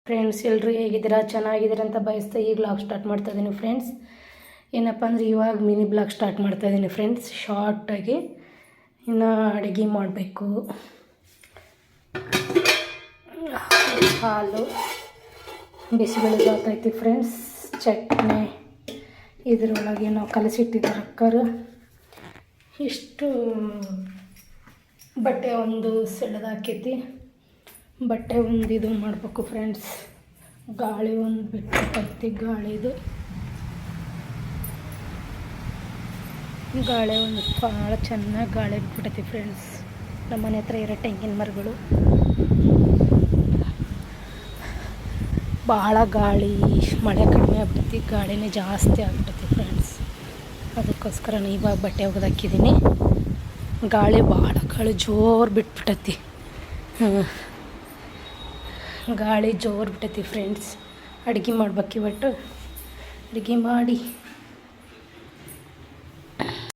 Friends ಎಲ್ಲರೂ ಹೇಗಿದ್ದೀರಾ? ಚೆನ್ನಾಗಿದ್ದೀರಾ ಅಂತ ಬಯಸ್ತಾ ಈ ಬ್ಲಾಗ್ ಸ್ಟಾರ್ಟ್ ಮಾಡ್ತಾ ಇದ್ದೀನಿ ಫ್ರೆಂಡ್ಸ್. ಏನಪ್ಪ ಅಂದರೆ ಇವಾಗ ಮಿನಿ ಬ್ಲಾಗ್ ಸ್ಟಾರ್ಟ್ ಮಾಡ್ತಾ ಇದ್ದೀನಿ ಫ್ರೆಂಡ್ಸ್, ಶಾರ್ಟಾಗಿ. ಇನ್ನು ಅಡುಗೆ ಮಾಡಬೇಕು. ಹಾಲು ಬಿಸಿಬೇಳೆ ಬಾತೈತಿ ಫ್ರೆಂಡ್ಸ್, ಚಟ್ನಿ ಇದರೊಳಗೆ ನಾವು ಕಲಸಿಟ್ಟಿದ್ದಾರೆ ಅಕ್ಕರು. ಇಷ್ಟು ಬಟ್ಟೆ ಒಂದು ಸೆಳೆದಾಕೈತಿ, ಬಟ್ಟೆ ಒಂದು ಇದು ಮಾಡಬೇಕು ಫ್ರೆಂಡ್ಸ್. ಗಾಳಿ ಒಂದು ಬಿಟ್ಟು ಗಾಳಿದು ಗಾಳಿ ಒಂದು ಭಾಳ ಚೆನ್ನಾಗಿ ಗಾಳಿ ಬಿಟ್ಬಿಟ್ಟೈತಿ ಫ್ರೆಂಡ್ಸ್. ನಮ್ಮ ಮನೆ ಹತ್ರ ಇರೋ ತೆಂಗಿನ ಮರಗಳು ಭಾಳ ಗಾಳಿ, ಮಳೆ ಕಡಿಮೆ ಆಗ್ಬಿಟ್ಟೈತಿ, ಗಾಳಿನೇ ಜಾಸ್ತಿ ಆಗ್ಬಿಟ್ಟೈತಿ ಫ್ರೆಂಡ್ಸ್. ಅದಕ್ಕೋಸ್ಕರ ಇವಾಗ ಬಟ್ಟೆ ಒಗೆದಾಕಿದ್ದೀನಿ. ಗಾಳಿ ಜೋರು ಬಿಟ್ಬಿಟ್ಟೈತಿ, ಗಾಳಿ ಜೋರು ಬಿಟ್ಟೈತಿ ಫ್ರೆಂಡ್ಸ್. ಅಡುಗೆ ಮಾಡ್ಬೇಕು ಇವತ್ತು. ಅಡುಗೆ ಮಾಡಿ